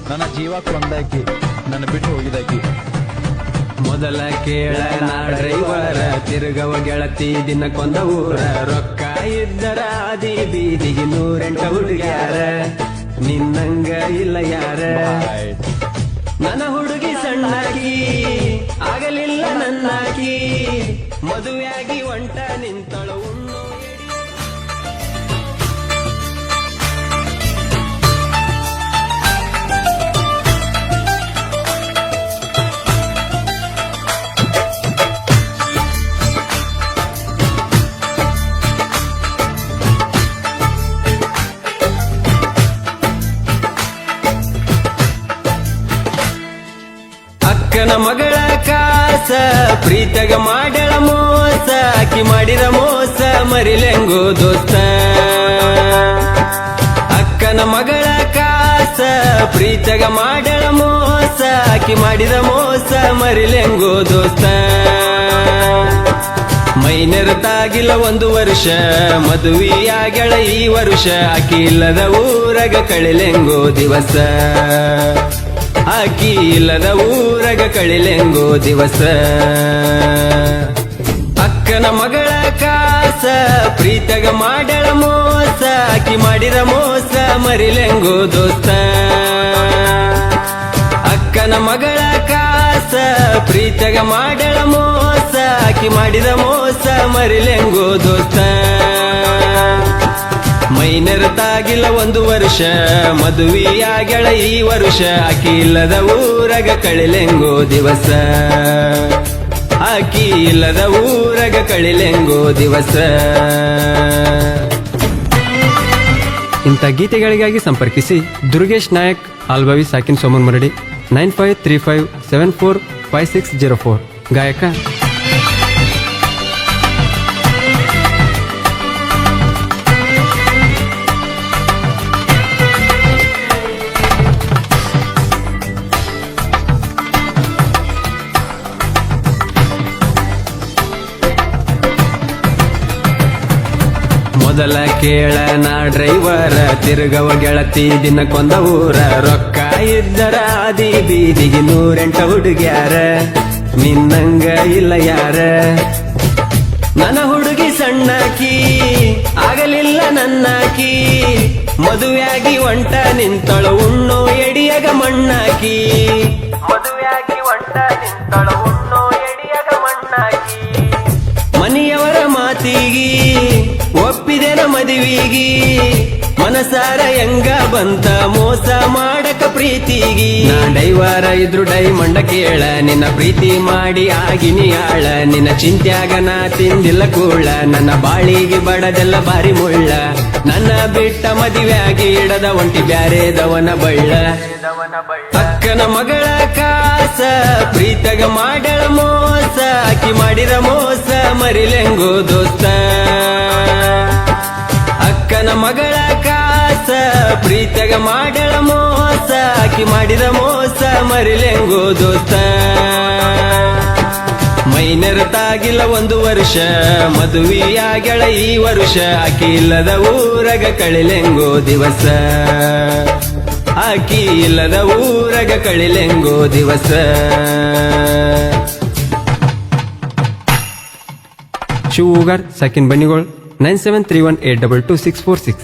ನನ್ನ ಜೀವ ಕೊಂದಾಕಿ ನನ್ನ ಬಿಟ್ಟು ಹೋಗಿದಾಕಿ. ಮೊದಲ ಕೇಳ ನಾ ಡ್ರೈವರ ತಿರುಗವ ಗೆಳತಿ ದಿನಕ್ಕೊಂದ ಊರ ರೊಕ್ಕ ಇದ್ದರ ಆದಿ ಬೀದಿಗೆ 108 ಹುಡುಗ್ಯಾರ ನಿನ್ನಂಗ ಇಲ್ಲ ಯಾರ. ನನ್ನ ಹುಡುಗಿ ಸಣ್ಣಾಕಿ ಆಗಲಿಲ್ಲ ನನ್ನಾಕಿ ಮದುವೆಯಾಗಿ ಒಂಟ ನಿಂತಳು ಉಣ್ಣು ಅಕ್ಕನ ಮಗಳ ಕಾಸ ಪ್ರೀತಗ ಮಾಡಳ ಮೋಸ ಆಕಿ ಮಾಡಿದ ಮೋಸ ಮರಿಲೆಂಗೋ ದೋಸ್ತ. ಅಕ್ಕನ ಮಗಳ ಕಾಸ ಪ್ರೀತಗ ಮಾಡಳ ಮೋಸ ಆಕಿ ಮಾಡಿದ ಮೋಸ ಮರಿಲೆಂಗೋ ದೋಸ್ತ. ಮೈನೆರತಾಗಿಲ್ಲ 1 ವರ್ಷ ಮದುವೆಯಾಗಳ ಈ ವರ್ಷ ಆಕಿ ಇಲ್ಲದ ಊರಗ ಕಳಿಲೆಂಗೋ ದಿವಸ. ಆಕಿ ಇಲ್ಲದ ಊರಗ ಕಳಿಲೆಂಗೋ ದಿವಸ. ಅಕ್ಕನ ಮಗಳ ಕಾಸ ಪ್ರೀತಗ ಮಾಡಳ ಮೋಸ ಆಕಿ ಮಾಡಿದ ಮೋಸ ಮರಿಲೆಂಗೋ ದೋಸ್ತ. ಅಕ್ಕನ ಮಗಳ ಕಾಸ ಪ್ರೀತಗ ಮಾಡಳ ಮೋಸ ಆಕಿ ಮಾಡಿದ ಮೋಸ ಮರಿಲೆಂಗೋ ದೋಸ್ತ. ಮೈನೆರತಾಗಿಲ್ಲ 1 ವರ್ಷ ಮದುವೆಯಾಗಳ ಈ ವರ್ಷ ಆಕಿ ಇಲ್ಲದ ಊರಗ ಕಳಿಲೆಂಗೋ ದಿವಸ. ಆಕಿ ಇಲ್ಲದ ಊರಗ ಕಳಿಲೆಂಗೋ ದಿವಸ. ಇಂಥ ಗೀತೆಗಳಿಗಾಗಿ ಸಂಪರ್ಕಿಸಿ ದುರ್ಗೇಶ್ ನಾಯಕ್ ಆಲ್ಬವಿ ಸಾಕಿನ್ ಸೋಮನ್ ಮರಡಿ 9535745604 ಗಾಯಕ. ಮೊದಲ ಕೇಳ ನಾ ಡ್ರೈವರ ತಿರುಗವ ಗೆಳತಿ ದಿನಕ್ಕೊಂದ ಊರ ರೊಕ್ಕ ಇದ್ದರ ಆದಿ ಬೀದಿಗೆ 108 ಹುಡುಗ್ಯಾರ ನಿನ್ನಂಗ ಇಲ್ಲ ಯಾರ. ನನ್ನ ಹುಡುಗಿ ಸಣ್ಣಾಕಿ ಆಗಲಿಲ್ಲ ನನ್ನಾಕಿ ಮದುವೆಯಾಗಿ ಒಂಟ ನಿಂತಳು ಉಣ್ಣು ಎಡಿಯಗ ಮಣ್ಣಾಕಿ. ಮದುವೆಯಾಗಿ ಒಂಟ ನಿಂತಳು ಉಣ್ಣು ಎಡಿಯಗ ಮಣ್ಣಾಕಿ. ಮನೆಯವರ ಮಾತಿಗಿ ಒಪ್ಪಿದೆನ ಮದುವಿಗಿ ಮನಸಾರ ಹೆಂಗ ಬಂತ ಮೋಸ ಮಾಡಕ ಪ್ರೀತಿಗಿ. ನಾ ಡೈವರ ಇದ್ರು ಡೈಮಂಡ ಕೇಳ ನಿನ್ನ ಪ್ರೀತಿ ಮಾಡಿ ಆಗಿನಿ ಆಳ. ನಿನ್ನ ಚಿಂತ್ಯಾಗ ನಾ ತಿಂದಿಲ್ಲ ಕೂಳ ನನ್ನ ಬಾಳಿಗೆ ಬಡದೆಲ್ಲ ಬಾರಿ ಮುಳ್ಳ. ನನ್ನ ಬಿಟ್ಟ ಮದುವೆಯಾಗಿ ಇಡದ ಒಂಟಿ ಬ್ಯಾರೆದವನ ಬಳ್ಳ. ಅಕ್ಕನ ಮಗಳ ಕಾಸ ಪ್ರೀತಗ ಮಾಡಳ ಮೋಸ ಆಕಿ ಮಾಡಿದ ಮೋಸ ಮರಿಲೆಂಗೋ ದೋಸ್ತ. ಅಕ್ಕನ ಮಗಳ ಕಾಸ ಪ್ರೀತಗ ಮಾಡಳ ಮೋಸ ಆಕಿ ಮಾಡಿದ ಮೋಸ ಮರಿಲೆಂಗೋ ದೋಸ್ತ. ಮೈನೆರತಾಗಿಲ್ಲ 1 ವರ್ಷ ಮದುವೆಯಾಗಳ ಈ ವರ್ಷ ಆಕಿ ಇಲ್ಲದ ಊರಗ ಕಳಿಲೆಂಗೋ ದಿವಸ. ಆಕಿ ಇಲ್ಲದ ಊರಗ ಕಳಿಲೆಂಗೋ ದಿವಸ. ಶಿವೂಗರ್ ಸಾಕಿನ್ ಬನ್ನಿಗೋಳ್ 9731822646.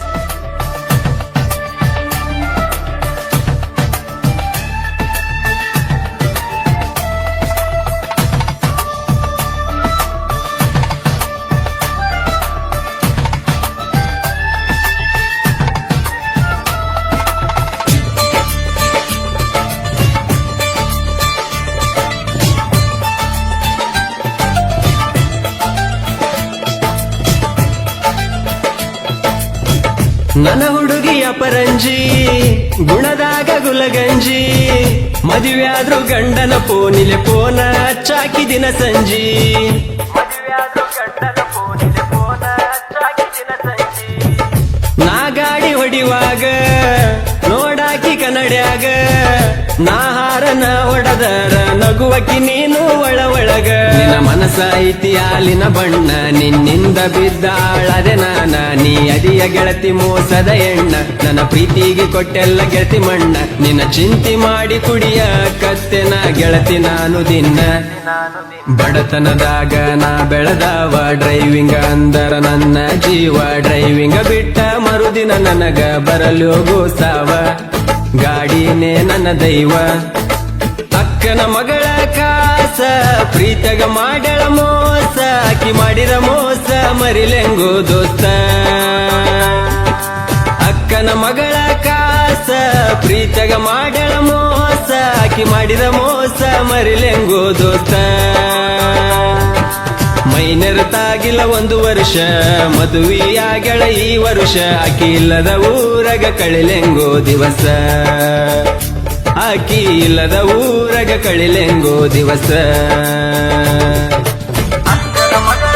ನನ್ನ ಹುಡುಗಿಯ ಪರಂಜಿ ಗುಣದಾಗ ಗುಲಗಂಜಿ ಮದುವೆಯಾದ್ರು ಗಂಡನ ಪೋನಿಲೆ ಪೋನ ಚಾಕಿ ದಿನ ಸಂಜಿ. ನಾ ಗಾಡಿ ಹೊಡಿವಾಗ ನೋಡಾಕಿ ಕನ್ನಡ್ಯಾಗ ನಾಹಾರನ ಹೊಡದರ ನಗುವಕಿ ನೀನು ಒಳಗ ನಿನ್ನ ಮನಸ ಐತಿ ಹಾಲಿನ ಬಣ್ಣ ನಿನ್ನಿಂದ ಬಿದ್ದಾಳದೆ ನಾನ ನೀ ಅದಿಯ ಗೆಳತಿ ಮೋಸದ ಎಣ್ಣ ನನ್ನ ಪ್ರೀತಿಗೆ ಕೊಟ್ಟೆಲ್ಲ ಗೆಳತಿ ಮಣ್ಣ ನಿನ್ನ ಚಿಂತಿ ಮಾಡಿ ಕುಡಿಯ ಕತ್ತೆನ ಗೆಳತಿ ನಾನು ದಿನ ಬಡತನದಾಗ ನಾ ಬೆಳೆದವ ಡ್ರೈವಿಂಗ್ ಅಂದರ ನನ್ನ ಜೀವ ಡ್ರೈವಿಂಗ್ ಬಿಟ್ಟ ಮರುದಿನ ನನಗ ಬರಲು ಗೋಸಾವ ಗಾಡಿನೇ ನನ್ನ ದೈವ ಅಕ್ಕನ ಮಗಳ ಕಾಸ ಪ್ರೀತಗ ಮಾಡ್ಯಾಳ ಮೋಸ ಆಕಿ ಮಾಡಿದ ಮೋಸ ಮರಿಲೆಂಗೋ ದೋಸ್ತ ಅಕ್ಕನ ಮಗಳ ಕಾಸ ಪ್ರೀತಗ ಮಾಡ್ಯಾಳ ಮೋಸ ಆಕಿ ಮಾಡಿದ ಮೋಸ ಮರಿಲೆಂಗೋ ದೋಸ್ತ ಮೈನೆರತಾಗಿಲ್ಲ 1 ವರ್ಷ ಮದುವೆಯಾಗಳ ಈ ವರ್ಷ ಆಕಿ ಇಲ್ಲದ ಊರಗ ಕಳಿಲೆಂಗೋ ದಿವಸ ಆಕಿ ಇಲ್ಲದ ಊರಗ ಕಳಿಲೆಂಗೋ ದಿವಸ ಅಕ್ಕನ ಮಗಳ